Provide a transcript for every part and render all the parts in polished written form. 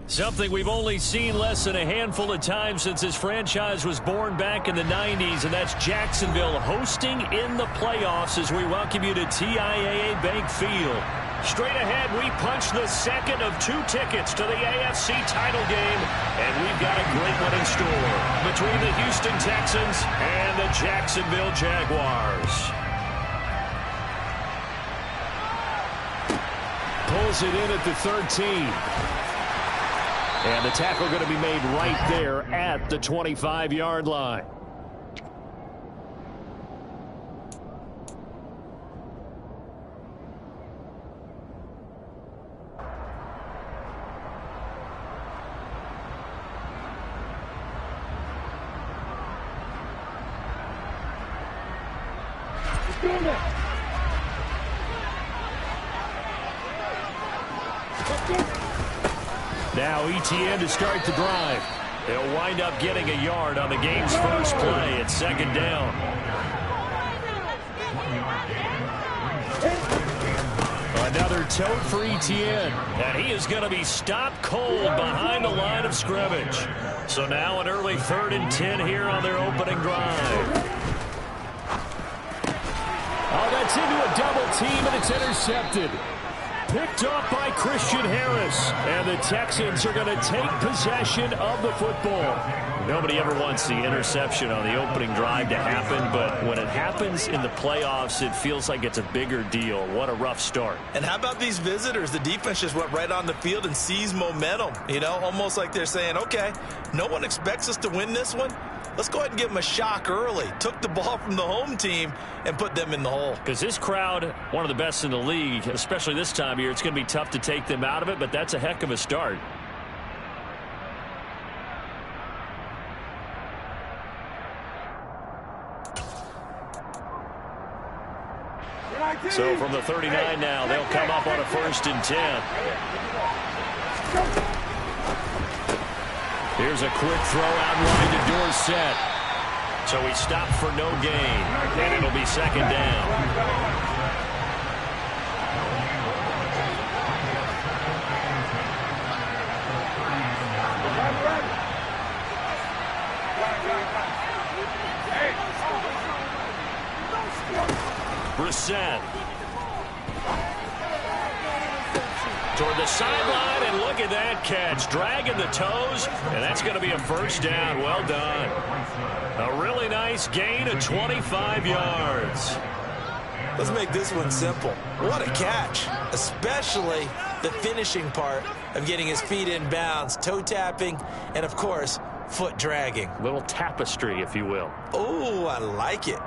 Something we've only seen less than a handful of times since this franchise was born back in the 90s, and that's Jacksonville hosting in the playoffs as we welcome you to TIAA Bank Field. Straight ahead, we punch the second of 2 tickets to the AFC title game, and we've got a great one in store between the Houston Texans and the Jacksonville Jaguars. Pulls it in at the 13. And the tackle going to be made right there at the 25-yard line. Now ETN to start the drive. They'll wind up getting a yard on the game's first play at second down. Another tote for ETN. And he is going to be stopped cold behind the line of scrimmage. So now an early 3rd and 10 here on their opening drive. Oh, that's into a double team, and it's intercepted. Picked up by Christian Harris. And the Texans are going to take possession of the football. Nobody ever wants the interception on the opening drive to happen, but when it happens in the playoffs, it feels like it's a bigger deal. What a rough start. And how about these visitors? The defense just went right on the field and seized momentum. You know, almost like they're saying, okay, no one expects us to win this one. Let's go ahead and give them a shock early. Took the ball from the home team and put them in the hole. Because this crowd, one of the best in the league, especially this time of year, it's going to be tough to take them out of it, but that's a heck of a start. So from the 39 now, they'll come up on a 1st and 10. Here's a quick throw out wide to Dorsett. So he stopped for no gain, and it'll be second down. Brissett. Toward the sideline, and look at that catch. Dragging the toes, and that's going to be a 1st down. Well done. A really nice gain of 25 yards. Let's make this one simple. What a catch, especially the finishing part of getting his feet in bounds, toe tapping, and, of course, foot dragging. Little tapestry, if you will. Oh, I like it.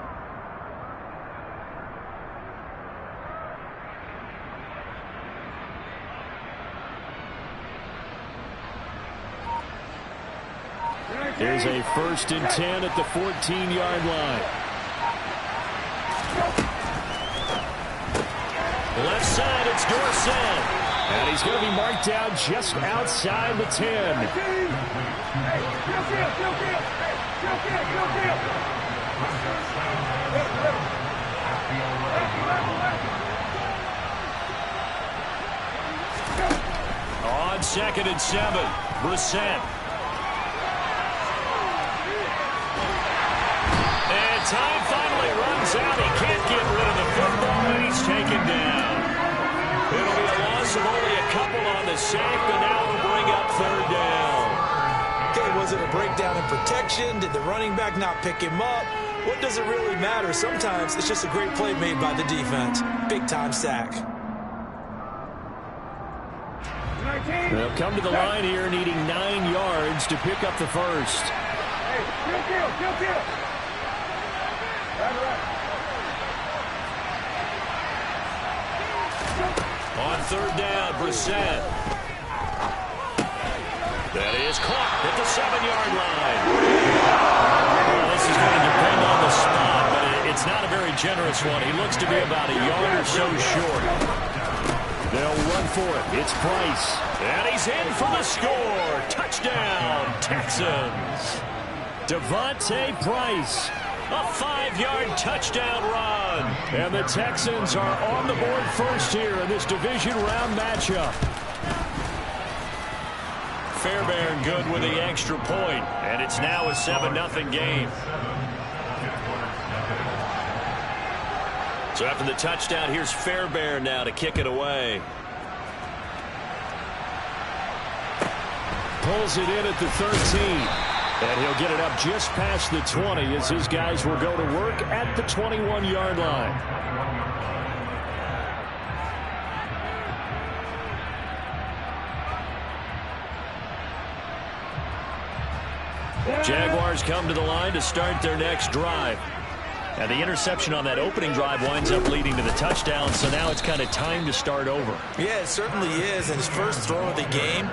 Here's a 1st and 10 at the 14-yard line. Left side, it's Dorsett. And he's going to be marked down just outside the 10. On 2nd and 7, Brissett. Time finally runs out. He can't get rid of the football, and he's taken down. It'll be a loss of only a couple on the sack, but now it'll bring up 3rd down. Okay, was it a breakdown in protection? Did the running back not pick him up? What does it really matter? Sometimes it's just a great play made by the defense. Big-time sack. They'll come to the line here needing 9 yards to pick up the 1st. Hey, on 3rd down, Brissett. That is caught at the 7-yard line. Well, this is going to depend on the spot, but it's not a very generous one. He looks to be about a yard or so short. They'll run for it. It's Price. And he's in for the score. Touchdown, Texans. Devontae Price. A 5-yard touchdown run. And the Texans are on the board first here in this division round matchup. Fairbairn good with the extra point, and it's now a 7-0 game. So after the touchdown, here's Fairbairn now to kick it away. Pulls it in at the 13. And he'll get it up just past the 20 as his guys will go to work at the 21-yard line. Jaguars come to the line to start their next drive. And the interception on that opening drive winds up leading to the touchdown, so now it's kind of time to start over. Yeah, it certainly is, and his first throw of the game.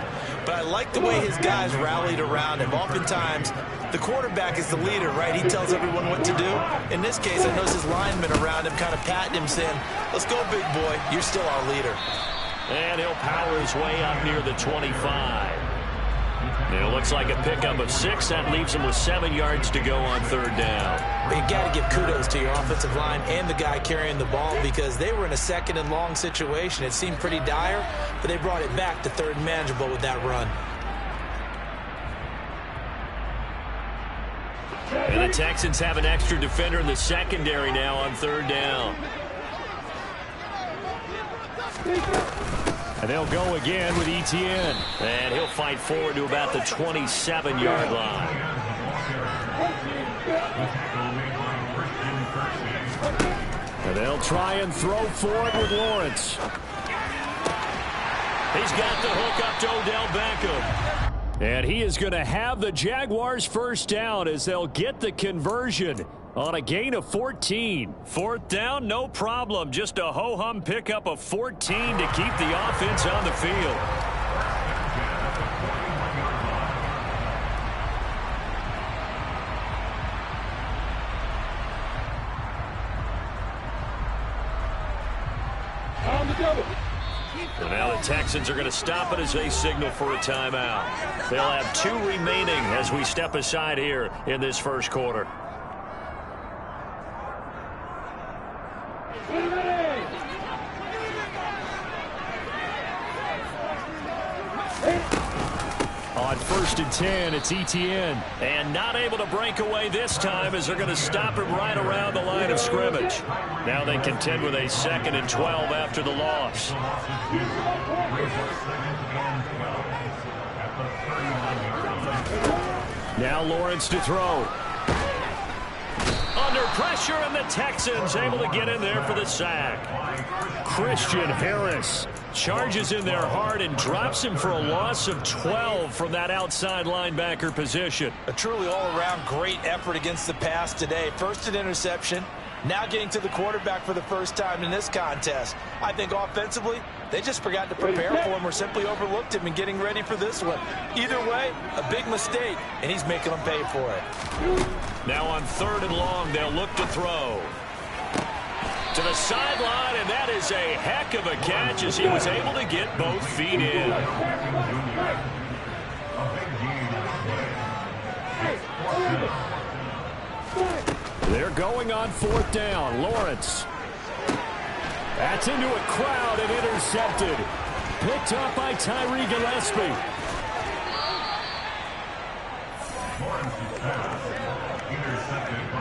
But I like the way his guys rallied around him. Oftentimes, the quarterback is the leader, right? He tells everyone what to do. In this case, I notice his linemen around him kind of patting him, saying, let's go, big boy. You're still our leader. And he'll power his way up near the 25. And it looks like a pickup of 6. That leaves him with 7 yards to go on third down. You got to give kudos to your offensive line and the guy carrying the ball because they were in a second and long situation. It seemed pretty dire, but they brought it back to third and manageable with that run. And the Texans have an extra defender in the secondary now on third down. And they'll go again with Etienne. And he'll fight forward to about the 27-yard line. And they'll try and throw for it with Lawrence. He's got the hook up to Odell Beckham. And he is going to have the Jaguars first down as they'll get the conversion on a gain of 14. Fourth down, no problem. Just a ho-hum pickup of 14 to keep the offense on the field. And now the Texans are going to stop it as they signal for a timeout. They'll have 2 remaining as we step aside here in this first quarter. On 1st and 10, it's Etienne. And not able to break away this time as they're going to stop him right around the line of scrimmage. Now they contend with a 2nd and 12 after the loss. Now Lawrence to throw. Under pressure, and the Texans able to get in there for the sack. Christian Harris charges in there hard and drops him for a loss of 12 from that outside linebacker position. A truly all-around great effort against the pass today. First an interception, now getting to the quarterback for the first time in this contest. I think offensively, they just forgot to prepare for him or simply overlooked him in getting ready for this one. Either way, a big mistake, and he's making them pay for it. Now on 3rd and long, they'll look to throw. To the sideline, and that is a heck of a catch as he was able to get both feet in. They're going on 4th down. Lawrence. That's into a crowd and intercepted. Picked up by Tyree Gillespie.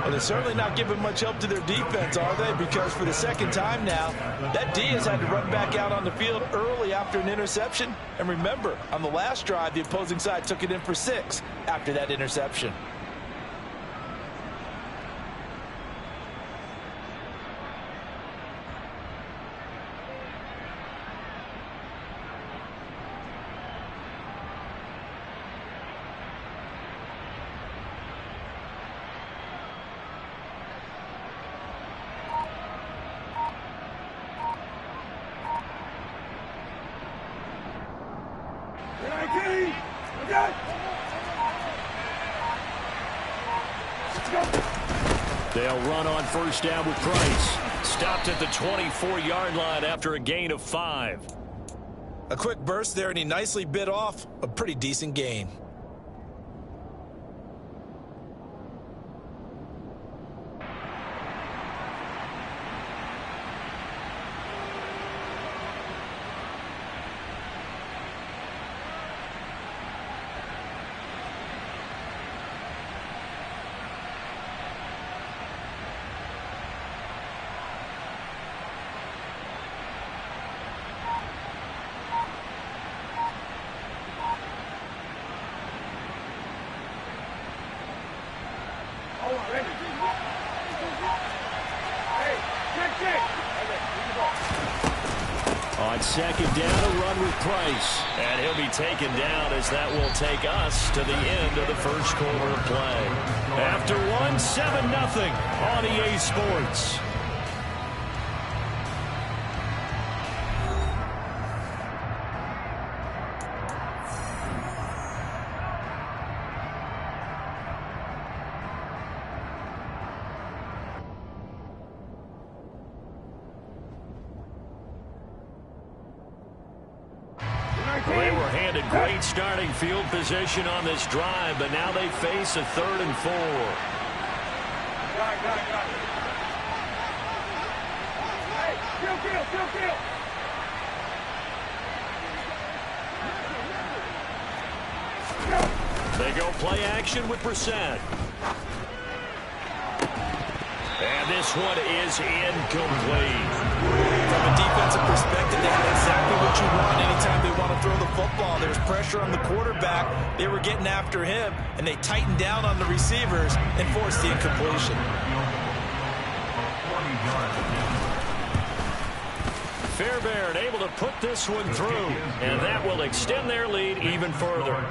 Well, they're certainly not giving much help to their defense, are they? Because for the second time now, that D has had to run back out on the field early after an interception. And remember, on the last drive, the opposing side took it in for 6 after that interception. They'll run on 1st down with Price. Stopped at the 24-yard line after a gain of 5. A quick burst there, and he nicely bit off a pretty decent gain. On second down, a run with Price. And he'll be taken down as that will take us to the end of the first quarter of play. After one, 7-0 on EA Sports. They were handed great starting field position on this drive, but now they face a 3rd and 4. They go play action with Brissett. And this one is incomplete. From a defensive perspective, they have exactly what you want anytime they want to throw the football. There's pressure on the quarterback. They were getting after him, and they tightened down on the receivers and forced the incompletion. Fairbairn able to put this one through, and that will extend their lead even further.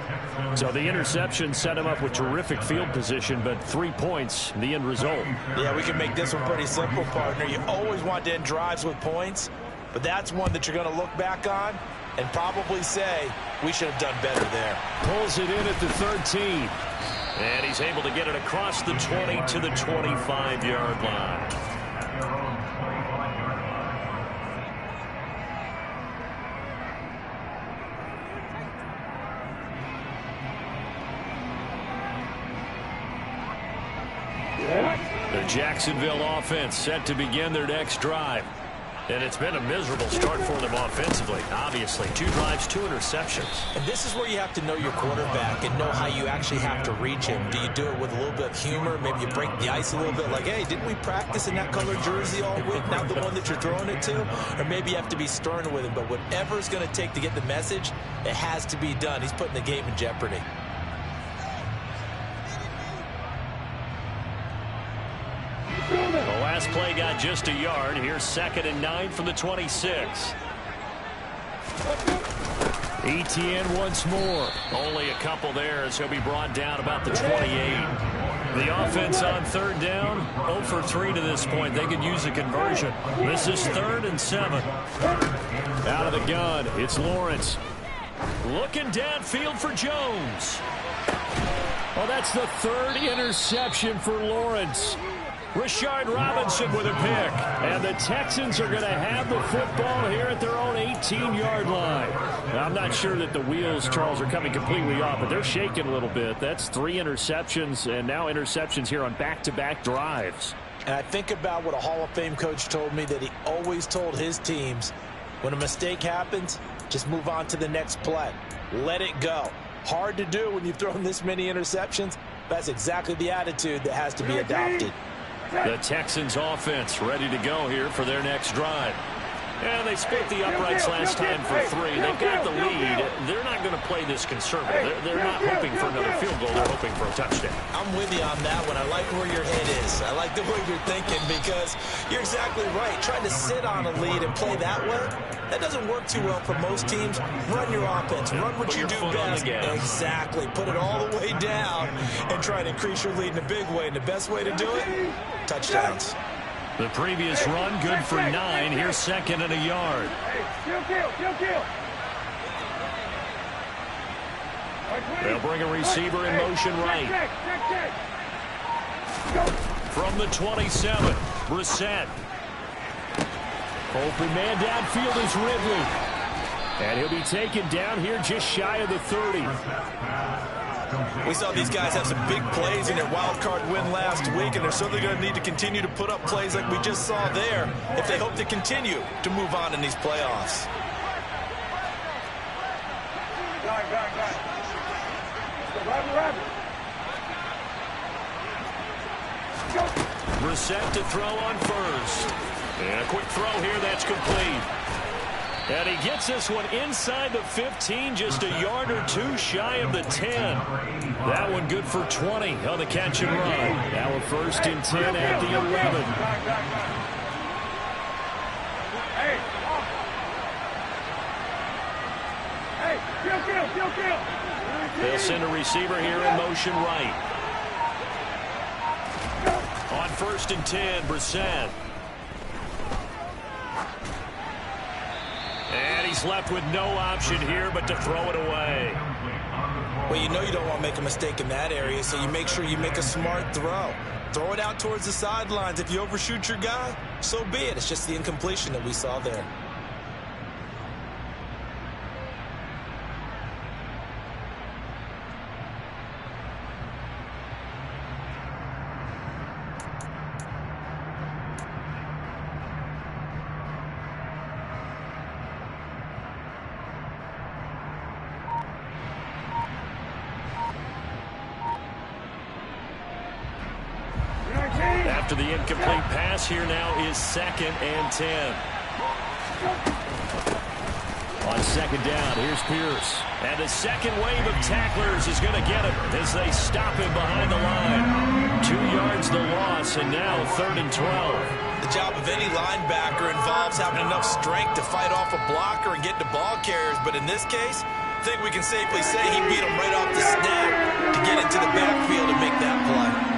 So the interception set him up with terrific field position, but 3 points, the end result. Yeah, we can make this one pretty simple, partner. You always want to end drives with points, but that's one that you're going to look back on and probably say, we should have done better there. Pulls it in at the 13. And he's able to get it across the 20 to the 25-yard line. The Jacksonville offense set to begin their next drive. And it's been a miserable start for them offensively. Obviously, 2 drives, 2 interceptions. And this is where you have to know your quarterback and know how you actually have to reach him. Do you do it with a little bit of humor? Maybe you break the ice a little bit like, hey, didn't we practice in that colored jersey all week? Not the one that you're throwing it to? Or maybe you have to be stern with him. But whatever it's going to take to get the message, it has to be done. He's putting the game in jeopardy. The last play got just a yard. Here's 2nd and 9 from the 26. ETN once more. Only a couple there as he'll be brought down about the 28. The offense on 3rd down, 0 for 3 to this point. They could use a conversion. This is 3rd and 7. Out of the gun, it's Lawrence. Looking downfield for Jones. Well, that's the 3rd interception for Lawrence. Rashard Robinson with a pick. And the Texans are going to have the football here at their own 18-yard line. Now, I'm not sure that the wheels, Charles, are coming completely off, but they're shaking a little bit. That's 3 interceptions, and now interceptions here on back-to-back drives. And I think about what a Hall of Fame coach told me, that he always told his teams, when a mistake happens, just move on to the next play. Let it go. Hard to do when you've thrown this many interceptions. That's exactly the attitude that has to be adopted. The Texans offense ready to go here for their next drive. And they split the uprights last time for 3. They've got the lead. They're not going to play this conservative. They're not hoping for another field goal. They're hoping for a touchdown. I'm with you on that one. I like where your head is. I like the way you're thinking, because you're exactly right. Trying to sit on a lead and play that way, that doesn't work too well for most teams. Run your offense. Run what you do best. Exactly. Put it all the way down and try to increase your lead in a big way. And the best way to do it, touchdowns. The previous run good for 9. Here's 2nd and a yard. They'll bring a receiver in motion right. From the 27, Brissett. Open man downfield is Ridley. And he'll be taken down here just shy of the 30. We saw these guys have some big plays in their wild card win last week, and they're certainly going to need to continue to put up plays like we just saw there if they hope to continue to move on in these playoffs. Brissett to throw on first. And a quick throw here that's complete. And he gets this one inside the 15, just a yard or 2 shy of the 10. That one good for 20 on the catch and run. Now a 1st and 10 at the 11. They'll send a receiver here in motion right. On 1st and 10, Brissett. And he's left with no option here but to throw it away. Well, you know you don't want to make a mistake in that area, so you make sure you make a smart throw. Throw it out towards the sidelines. If you overshoot your guy, so be it. It's just the incompletion that we saw there. After the incomplete pass, here now is 2nd and 10. On 2nd down, here's Pierce. And the second wave of tacklers is going to get him as they stop him behind the line. 2 yards the loss, and now 3rd and 12. The job of any linebacker involves having enough strength to fight off a blocker and get to ball carriers. But in this case, I think we can safely say he beat him right off the snap to get into the backfield and make that play.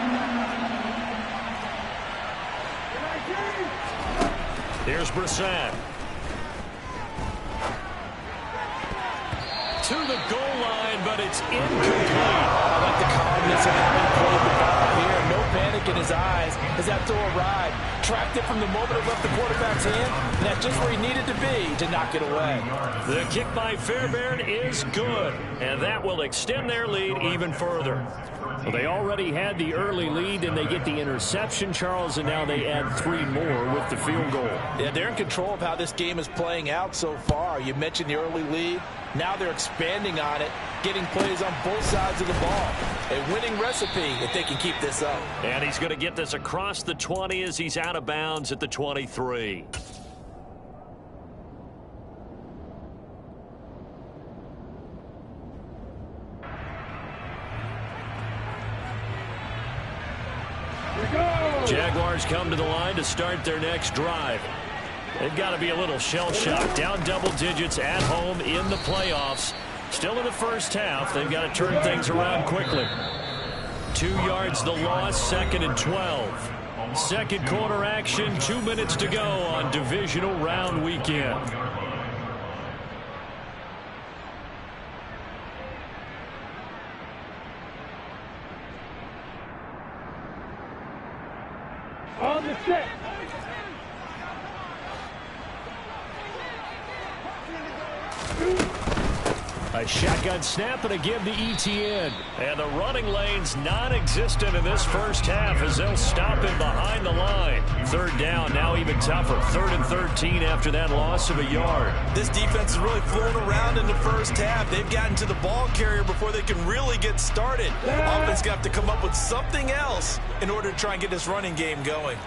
Here's Brissett. To the goal line, but it's incomplete. I like the calmness of having played the ball here. No panic in his eyes as that throw arrived. Tracked it from the moment it left the quarterback's hand, and that's just where he needed to be to knock it away. The kick by Fairbairn is good, and that will extend their lead even further. Well, they already had the early lead, and they get the interception, Charles, and now they add 3 more with the field goal. Yeah, they're in control of how this game is playing out so far. You mentioned the early lead. Now they're expanding on it, getting plays on both sides of the ball. A winning recipe if they can keep this up. And he's going to get this across the 20 as he's out of bounds at the 23. Jaguars come to the line to start their next drive. They've got to be a little shell-shocked. Down double digits at home in the playoffs. Still in the first half. They've got to turn things around quickly. 2 yards the loss, 2nd and 12. Second quarter action, 2 minutes to go on divisional round weekend. On the set. A shotgun snap and a give to ETN. And the running lane's non-existent in this first half as they'll stop him behind the line. 3rd down, now even tougher. 3rd and 13 after that loss of a yard. This defense is really flown around in the first half. They've gotten to the ball carrier before they can really get started. Offense got to come up with something else in order to try and get this running game going.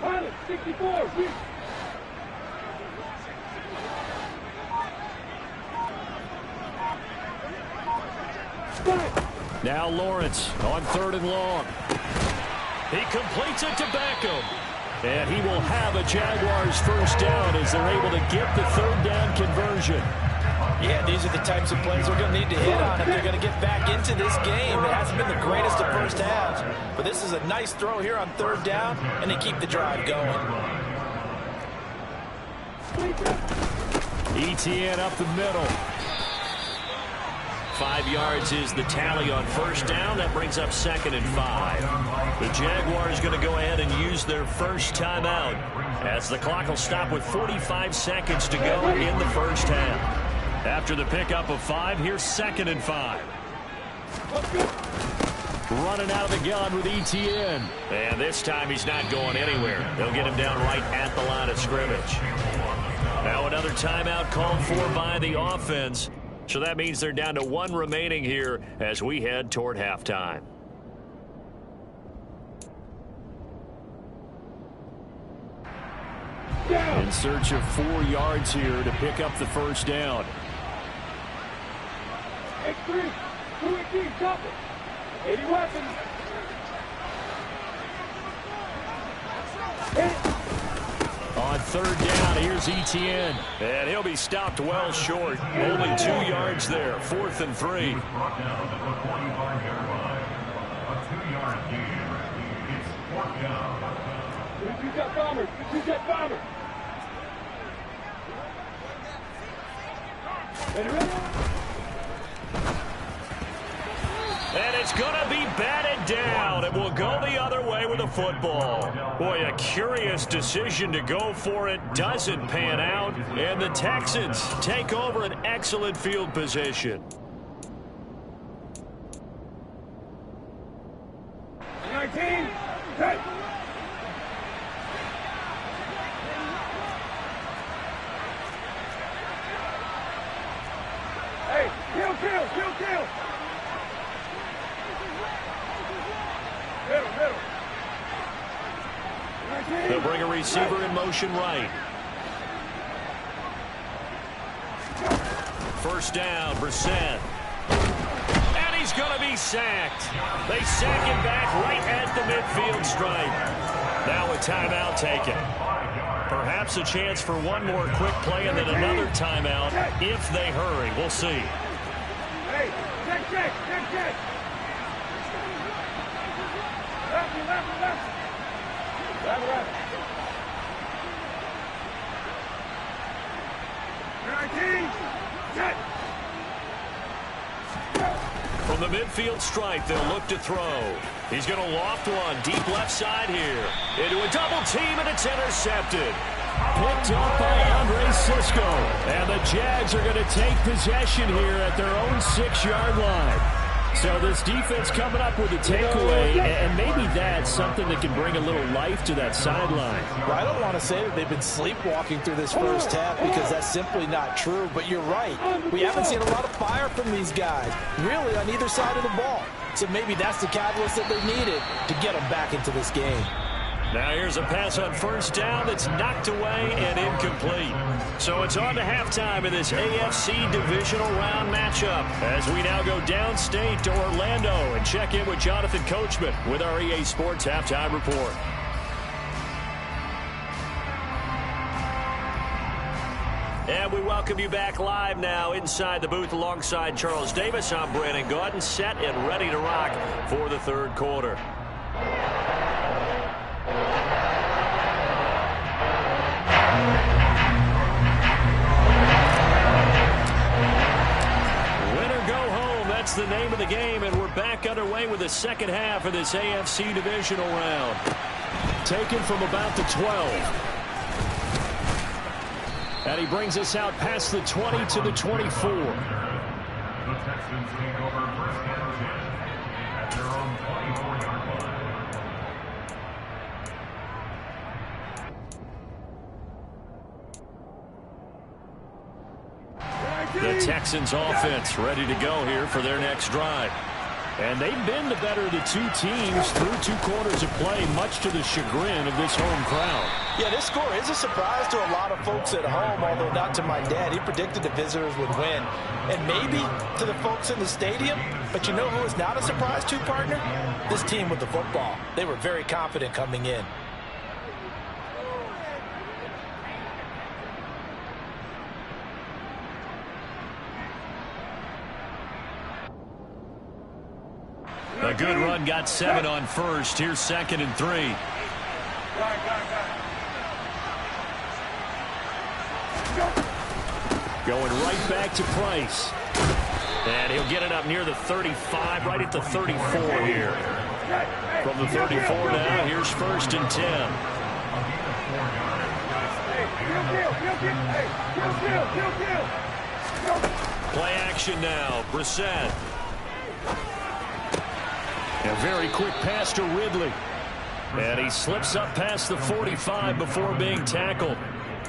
Pilot, 64. Now Lawrence on 3rd and long. He completes it to Beckham. And he will have a Jaguars first down as they're able to get the 3rd down conversion. Yeah, these are the types of plays we're going to need to hit on if they're going to get back into this game. It hasn't been the greatest of first halves, but this is a nice throw here on 3rd down, and they keep the drive going. ETN up the middle. 5 yards is the tally on first down. That brings up 2nd and 5. The Jaguars going to go ahead and use their first timeout as the clock will stop with 45 seconds to go in the first half. After the pickup of 5, here's 2nd and 5. Running out of the gun with ETN. And this time he's not going anywhere. They'll get him down right at the line of scrimmage. Now another timeout called for by the offense. So that means they're down to 1 remaining here as we head toward halftime. In search of 4 yards here to pick up the first down. X3, 218, copy. 80 weapons. On third down, here's Etienne. And he'll be stopped well short. Only 2 yards there. 4th and 3. You've got bombers. You've got bombers. And it's going to be batted down. It will go the other way with the football. Boy, a curious decision to go for it. Doesn't pan out. And the Texans take over an excellent field position. 19. Set. Hey, kill. Middle. They'll bring a receiver in motion right. First down, Brissett. And he's going to be sacked. They sack him back right at the midfield stripe. Now a timeout taken. Perhaps a chance for one more quick play and then another timeout if they hurry. We'll see. Hey, check. Left. From the midfield stripe, they'll look to throw. He's going to loft one deep left side here. Into a double team, and it's intercepted. Picked up by Andre Cisco. And the Jags are going to take possession here at their own 6-yard line. So this defense coming up with a takeaway, and maybe that's something that can bring a little life to that sideline. Well, I don't want to say that they've been sleepwalking through this first half because that's simply not true, but you're right. We haven't seen a lot of fire from these guys, really, on either side of the ball. So maybe that's the catalyst that they needed to get them back into this game. Now here's a pass on first down that's knocked away and incomplete. So it's on to halftime in this AFC divisional round matchup as we now go downstate to Orlando and check in with Jonathan Coachman with our EA Sports Halftime Report. And we welcome you back live now inside the booth alongside Charles Davis. I'm Brandon Gaudin, set and ready to rock for the third quarter. That's the name of the game, and we're back underway with the second half of this AFC divisional round. Taken from about the 12. And he brings us out past the 20 to the 24. The Texans take over first and 10 at their own 24-yard line. The Texans offense ready to go here for their next drive. And they've been the better of the two teams through 2 quarters of play, much to the chagrin of this home crowd. Yeah, this score is a surprise to a lot of folks at home, although not to my dad. He predicted the visitors would win. And maybe to the folks in the stadium, but you know who is not a surprise to, partner? This team with the football. They were very confident coming in. A good run got 7 on first. Here's 2nd and 3. Going right back to Price. And he'll get it up near the 35, right at the 34 here. From the 34 now, here's 1st and 10. Play action now. Brissett. A very quick pass to Ridley. And he slips up past the 45 before being tackled.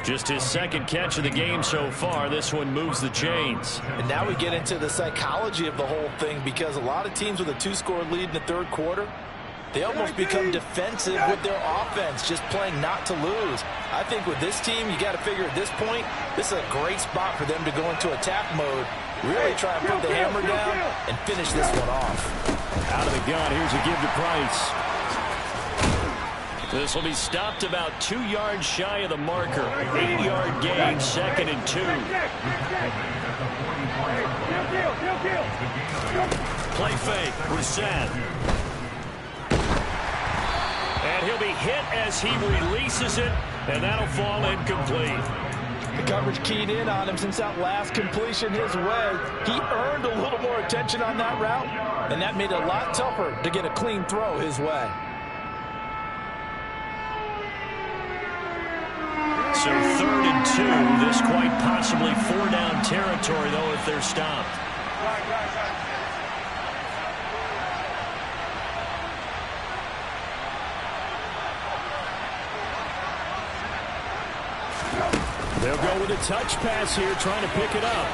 Just his 2nd catch of the game so far. This one moves the chains. And now we get into the psychology of the whole thing, because a lot of teams with a 2-score lead in the third quarter, they almost become defensive with their offense, just playing not to lose. I think with this team, you got to figure at this point, this is a great spot for them to go into attack mode, really try and put the hammer down and finish this one off. Out of the gun, here's a give to Price. This will be stopped about 2 yards shy of the marker. 8-yard gain, 2nd and 2. Play fake, Brissett. And he'll be hit as he releases it, and that'll fall incomplete. The coverage keyed in on him since that last completion his way. He earned a little more attention on that route, and that made it a lot tougher to get a clean throw his way. So 3rd and 2. This quite possibly 4-down territory, though, if they're stopped. They'll go with a touch pass here, trying to pick it up.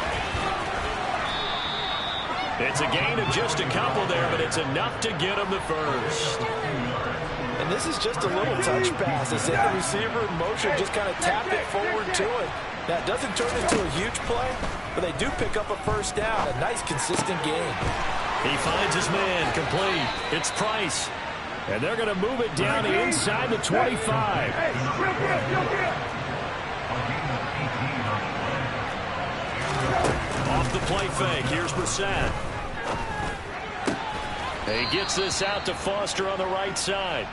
It's a gain of just a couple there, but it's enough to get them the first. And this is just a little touch pass. It's in the receiver in motion, just kind of tap it forward to it. Now, it doesn't turn into a huge play, but they do pick up a first down, a nice, consistent gain. He finds his man, complete. It's Price. And they're going to move it down inside the 25. Off the play fake, here's Brissett. He gets this out to Foster on the right side.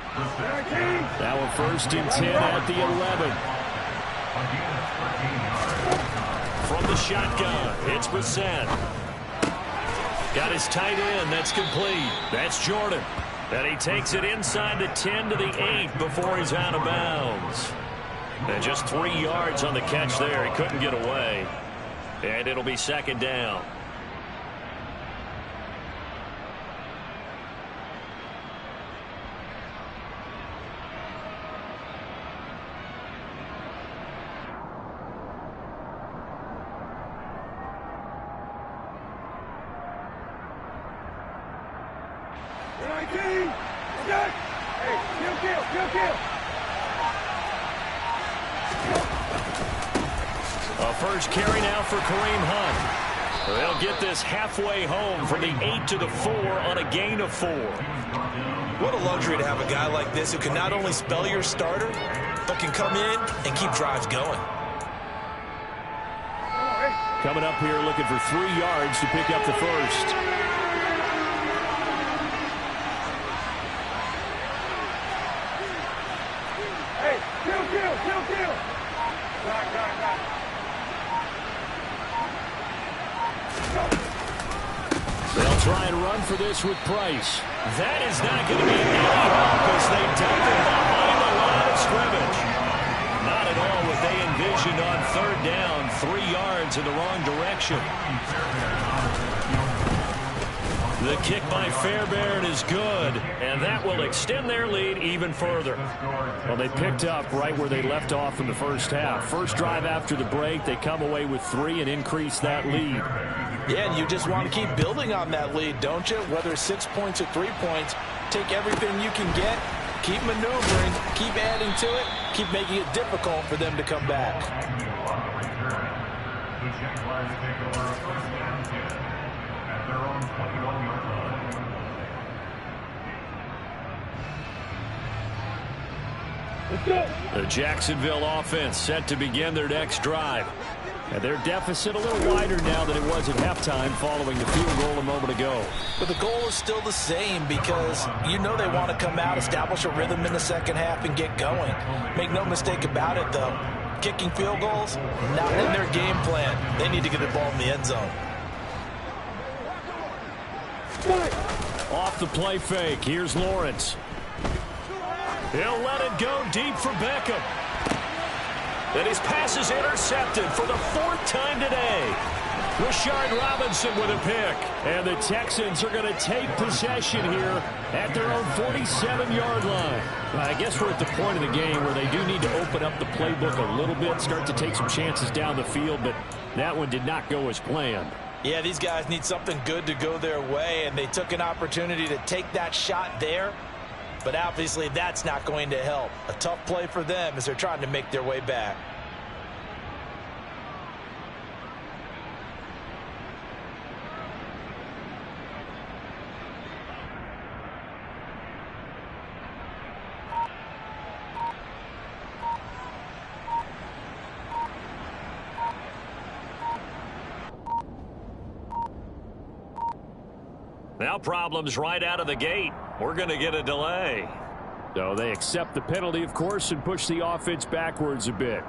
Now a 1st and 10 at the 11. From the shotgun, it's Brissett. Got his tight end, that's complete. That's Jordan. And he takes it inside the 10 to the 8 before he's out of bounds. And just 3 yards on the catch there. He couldn't get away. And it'll be 2nd down. A first carry now for Kareem Hunt. They'll get this halfway home from the 8 to the 4 on a gain of 4. What a luxury to have a guy like this who can not only spell your starter, but can come in and keep drives going. Coming up here looking for 3 yards to pick up the first. They'll try and run for this with Price. That is not going to be any help as they dump it behind the line of scrimmage. Not at all what they envisioned on 3rd down, 3 yards in the wrong direction. The kick by Fairbairn is good, and that will extend their lead even further. Well, they picked up right where they left off in the first half. First drive after the break, they come away with 3 and increase that lead. Yeah, and you just want to keep building on that lead, don't you? Whether it's 6 points or 3 points, take everything you can get, keep maneuvering, keep adding to it, keep making it difficult for them to come back. The Jaguars take over 1st and 10 at their own 21-yard line. The Jacksonville offense set to begin their next drive. And their deficit a little wider now than it was at halftime following the field goal a moment ago. But the goal is still the same because you know they want to come out, establish a rhythm in the second half, and get going. Make no mistake about it, though. Kicking field goals, not in their game plan. They need to get the ball in the end zone. Off the play fake, here's Lawrence. He'll let it go deep for Beckham. And his pass is intercepted for the 4th time today. Rashard Robinson with a pick. And the Texans are going to take possession here at their own 47-yard line. I guess we're at the point of the game where they do need to open up the playbook a little bit, start to take some chances down the field, but that one did not go as planned. Yeah, these guys need something good to go their way, and they took an opportunity to take that shot there. But obviously that's not going to help. A tough play for them as they're trying to make their way back. Now problems right out of the gate. We're going to get a delay. So they accept the penalty, of course, and push the offense backwards a bit.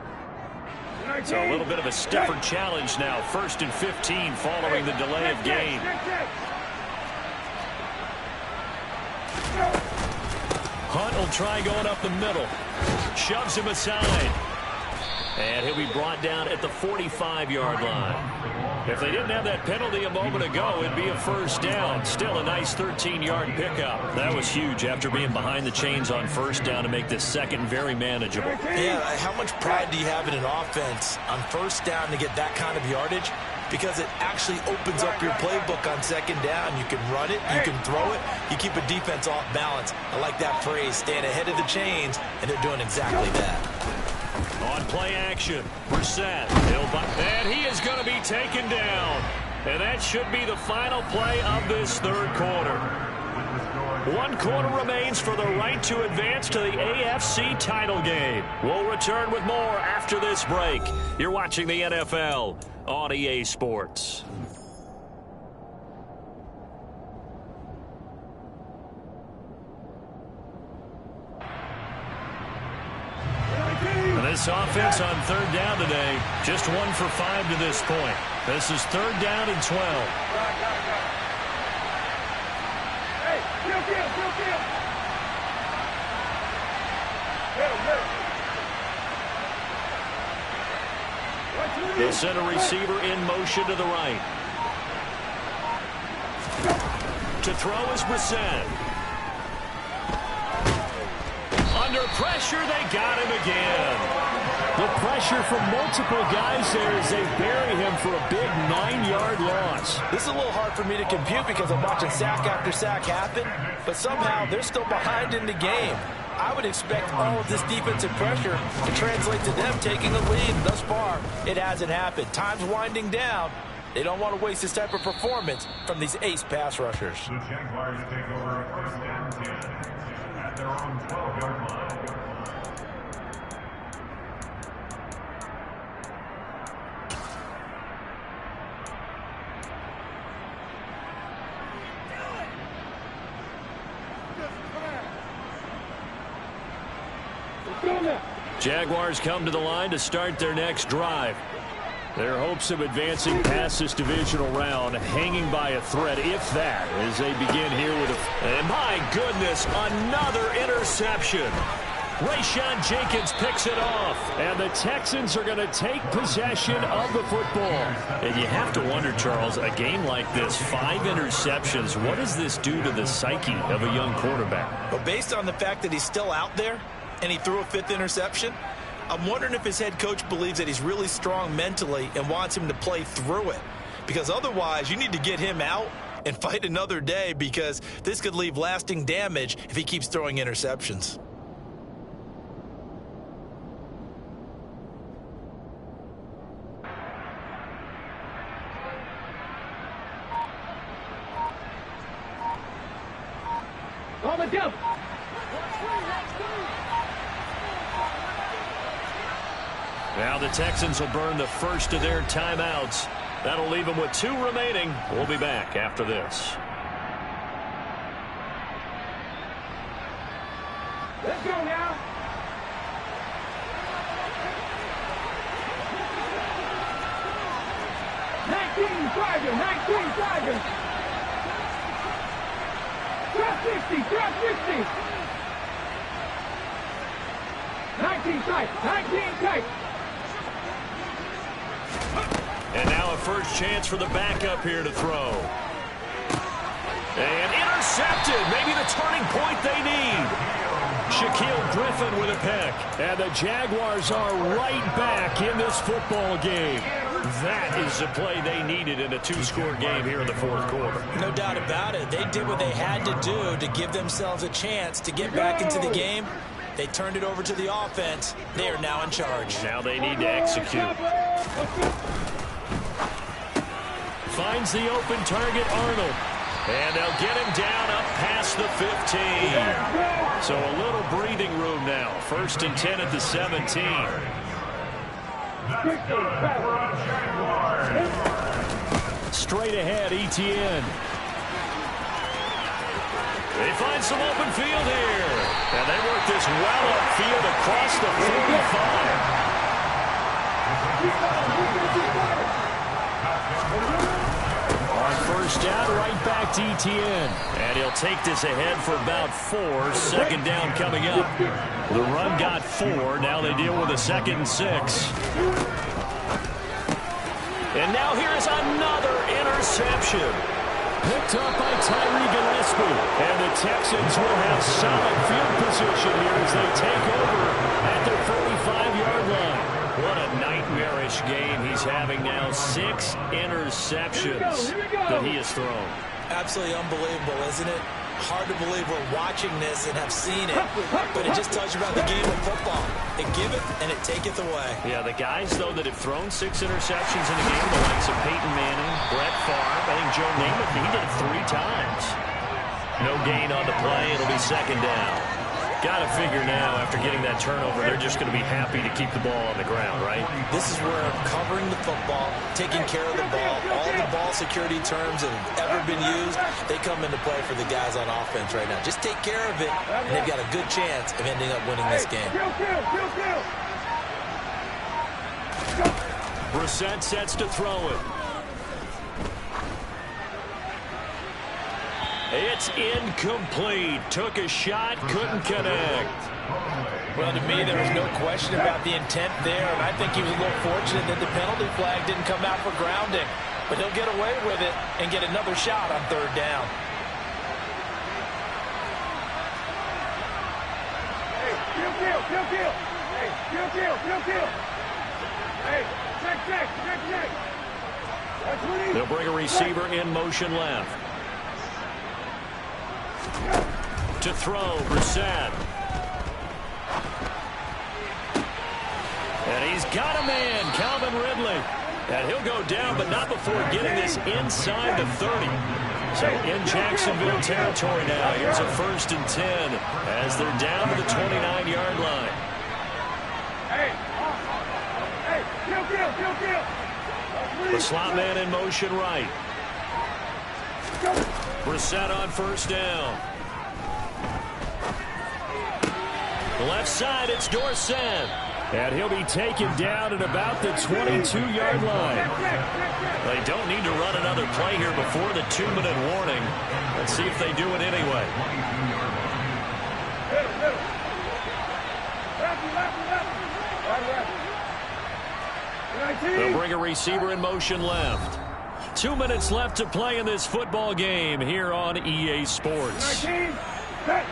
So a little bit of a stiffer challenge now. 1st and 15 following the delay of game. Hunt will try going up the middle. Shoves him aside. And he'll be brought down at the 45-yard line. If they didn't have that penalty a moment ago, it'd be a 1st down. Still a nice 13-yard pickup. That was huge after being behind the chains on 1st down to make this 2nd very manageable. Yeah, how much pride do you have in an offense on 1st down to get that kind of yardage? Because it actually opens up your playbook on 2nd down. You can run it, you can throw it, you keep a defense off balance. I like that phrase, staying ahead of the chains, and they're doing exactly that. On play action, Brissett. And he is going to be taken down. And that should be the final play of this 3rd quarter. 1 quarter remains for the right to advance to the AFC title game. We'll return with more after this break. You're watching the NFL on EA Sports. And this offense on 3rd down today, just 1 for 5 to this point. This is 3rd down and 12. Hey, kill. They'll send a receiver in motion to the right. To throw is Brissett. Under pressure, they got him again. The pressure from multiple guys there as they bury him for a big 9-yard loss. This is a little hard for me to compute because I'm watching sack after sack happen, but somehow they're still behind in the game. I would expect all of this defensive pressure to translate to them taking a lead. Thus far, it hasn't happened. Time's winding down. They don't want to waste this type of performance from these ace pass rushers. The Jaguars take over 1st and 10 at their own 12-yard line. Jaguars come to the line to start their next drive. Their hopes of advancing past this divisional round hanging by a thread, if that, as they begin here with a... And my goodness, another interception. Rayshon Jenkins picks it off. And the Texans are going to take possession of the football. And you have to wonder, Charles, a game like this, 5 interceptions, what does this do to the psyche of a young quarterback? But based on the fact that he's still out there and he threw a 5th interception, I'm wondering if his head coach believes that he's really strong mentally and wants him to play through it. Because otherwise, you need to get him out and fight another day, because this could leave lasting damage if he keeps throwing interceptions. On the jump. Now the Texans will burn the first of their timeouts. That'll leave them with 2 remaining. We'll be back after this. Let's go now. Nineteen Tigers. Drop 60. 19 tight. And now a first chance for the backup here to throw. And intercepted. Maybe the turning point they need. Shaquille Griffin with a pick. And the Jaguars are right back in this football game. That is the play they needed in a 2-score game here in the 4th quarter. No doubt about it. They did what they had to do to give themselves a chance to get back into the game. They turned it over to the offense. They are now in charge. Now they need to execute. Finds the open target, Arnold. And they'll get him down up past the 15. So a little breathing room now. 1st and 10 at the 17. Straight ahead, Etienne. They find some open field here. And they work this well upfield across the 45. On first down, right back to ETN. And he'll take this ahead for about 4. Second down coming up. The run got 4. Now they deal with a 2nd and 6. And now here is another interception. Picked up by Tyree Gillespie. And the Texans will have solid field position here as they take over at their 45-yard line. What a nightmarish game he's having now. 6 interceptions that he has thrown. Absolutely unbelievable, isn't it? Hard to believe we're watching this and have seen it, but it just tells you about the game of football. It giveth and it taketh away. Yeah, the guys, though, that have thrown 6 interceptions in a game, the likes of Peyton Manning, Brett Favre, I think Joe Namath, he did it 3 times. No gain on the play. It'll be 2nd down. Got to figure now, after getting that turnover, they're just going to be happy to keep the ball on the ground, right? This is where covering the football, taking care of the ball, all the ball security terms that have ever been used, they come into play for the guys on offense right now. Just take care of it, and they've got a good chance of ending up winning this game. Brissett sets to throw it. It's incomplete. Took a shot, couldn't connect. Well, to me, there was no question about the intent there, and I think he was a little fortunate that the penalty flag didn't come out for grounding. But he'll get away with it and get another shot on 3rd down. Hey, kill. Hey, kill. Hey, check. They'll bring a receiver in motion left. To throw, Brissett. And he's got a man, Calvin Ridley. And he'll go down, but not before getting this inside the 30. So in Jacksonville territory now. Here's a 1st and 10 as they're down to the 29-yard line. Kill. The slot man in motion right. Brissett on 1st down. The left side, it's Dorsett. And he'll be taken down at about the 22-yard line. They don't need to run another play here before the 2-minute warning. Let's see if they do it anyway. They'll bring a receiver in motion left. 2 minutes left to play in this football game here on EA Sports. 19, set.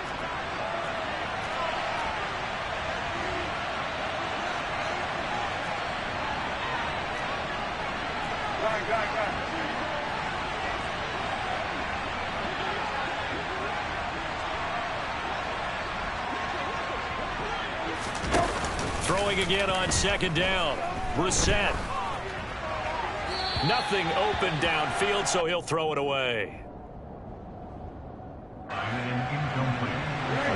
Throwing again on 2nd down. Brissett. Nothing open downfield, so he'll throw it away.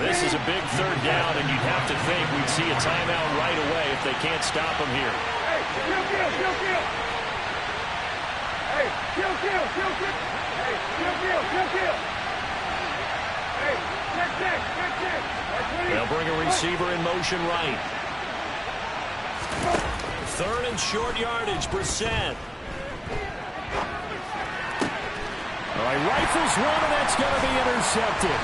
This is a big 3rd down, and you'd have to think we'd see a timeout right away if they can't stop him here. Hey, kill. Hey, kill. Hey, kill. Hey, check. They'll bring a receiver in motion right. 3rd and short yardage, Brissett. All right, rifles one, and that's going to be intercepted.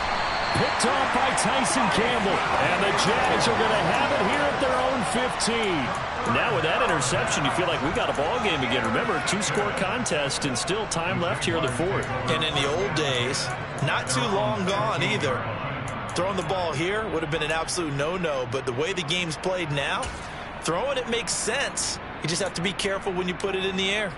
Picked off by Tyson Campbell. And the Jags are going to have it here at their own 15. Now with that interception, you feel like we got a ball game again. Remember, 2-score contest and still time left here in the 4th. And in the old days, not too long gone either. Throwing the ball here would have been an absolute no-no, but the way the game's played now, throwing it makes sense. You just have to be careful when you put it in the air.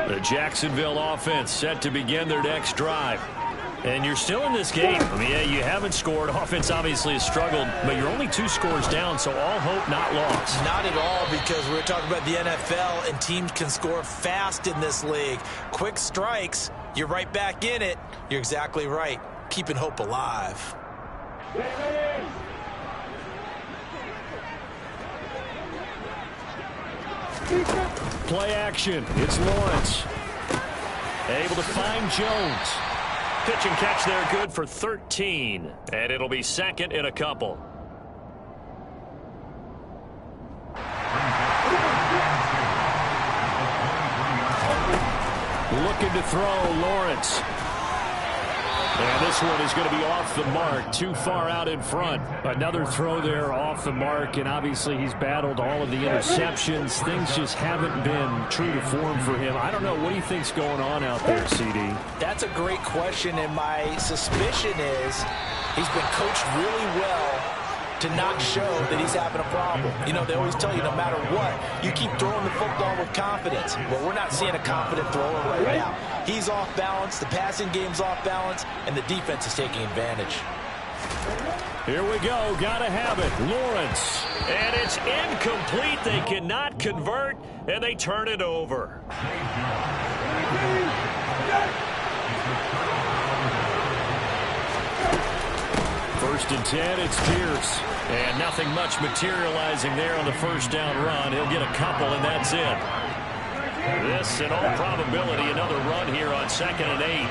The Jacksonville offense set to begin their next drive. And you're still in this game. I mean, yeah, you haven't scored. Offense obviously has struggled, but you're only 2 scores down, so all hope not lost. Not at all, because we're talking about the NFL, and teams can score fast in this league. Quick strikes You're right back in it. You're exactly right. Keeping hope alive. Play action. It's Lawrence. Able to find Jones. Pitch and catch there, good for 13. And it'll be second in a couple. Looking to throw, Lawrence. And this one is going to be off the mark, too far out in front. Another throw there off the mark, and obviously he's battled all of the interceptions. Things just haven't been true to form for him. I don't know. What do you think's going on out there, CD? That's a great question, and my suspicion is he's been coached really well to not show that he's having a problem. You know, they always tell you no matter what, you keep throwing the football with confidence. Well, we're not seeing a confident thrower right now. He's off balance, the passing game's off balance, and the defense is taking advantage. Here we go. Gotta have it. Lawrence. And it's incomplete. They cannot convert, and they turn it over. First and 10, it's Pierce. And nothing much materializing there on the first down run. He'll get a couple, and that's it. This, in all probability, another run here on 2nd and 8.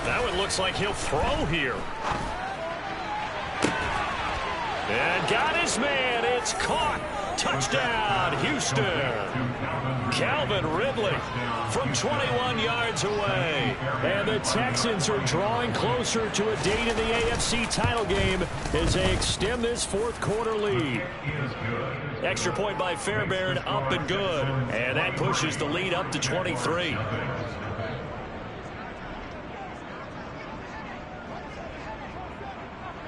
Now it looks like he'll throw here. And got his man. It's caught. Touchdown, Houston. Calvin Ridley from 21 yards away. And the Texans are drawing closer to a date in the AFC title game as they extend this fourth quarter lead. Extra point by Fairbairn, up and good. And that pushes the lead up to 23.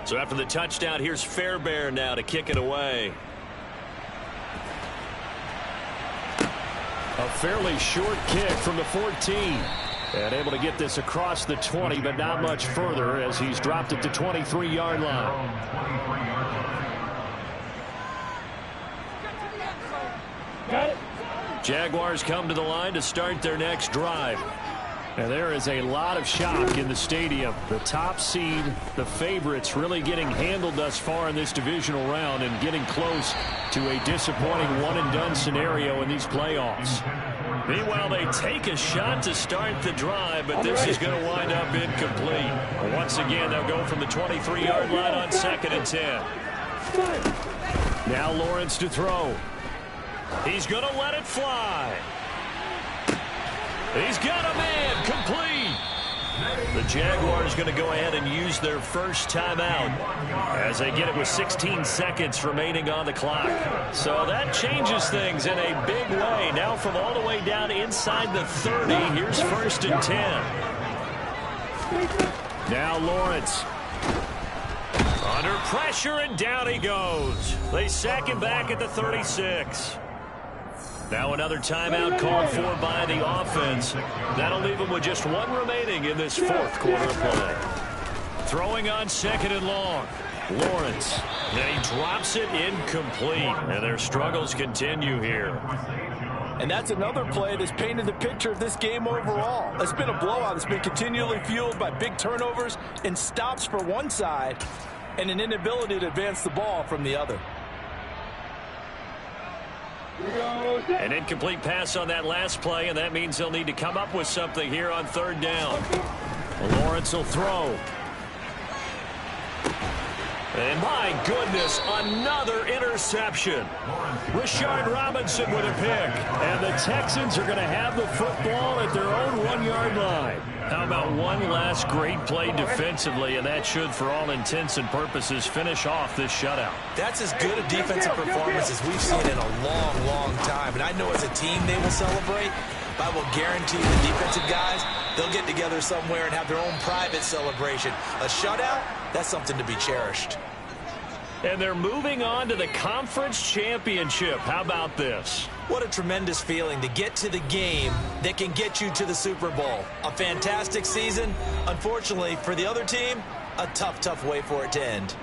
So after the touchdown, here's Fairbairn now to kick it away. A fairly short kick from the 14. And able to get this across the 20, but not much further as he's dropped it to 23-yard line. Jaguars come to the line to start their next drive. And there is a lot of shock in the stadium. The top seed, the favorites, really getting handled thus far in this divisional round and getting close to a disappointing one-and-done scenario in these playoffs. Meanwhile, they take a shot to start the drive, but this is going to wind up incomplete. Once again, they'll go from the 23-yard line on 2nd and 10. Now Lawrence to throw. He's going to let it fly. He's got a man, complete. The Jaguars going to go ahead and use their first timeout as they get it with 16 seconds remaining on the clock. So that changes things in a big way. Now from all the way down inside the 30, here's 1st and 10. Now Lawrence. Under pressure, and down he goes. They sack him back at the 36. Now another timeout called for by the offense. That'll leave them with just one remaining in this fourth quarter of play. Throwing on 2nd and long. Lawrence. And he drops it incomplete. And their struggles continue here. And that's another play that's painted the picture of this game overall. It's been a blowout. It's been continually fueled by big turnovers and stops for one side and an inability to advance the ball from the other. An incomplete pass on that last play, and that means they'll need to come up with something here on 3rd down. Lawrence will throw. And my goodness, another interception. Rashard Robinson with a pick. And the Texans are going to have the football at their own 1-yard line. How about one last great play defensively, and that should, for all intents and purposes, finish off this shutout. That's as good a defensive performance as we've seen in a long, long time. And I know as a team they will celebrate, but I will guarantee the defensive guys, they'll get together somewhere and have their own private celebration. A shutout, that's something to be cherished. And they're moving on to the conference championship. How about this? What a tremendous feeling to get to the game that can get you to the Super Bowl. A fantastic season. Unfortunately, for the other team, a tough, tough way for it to end.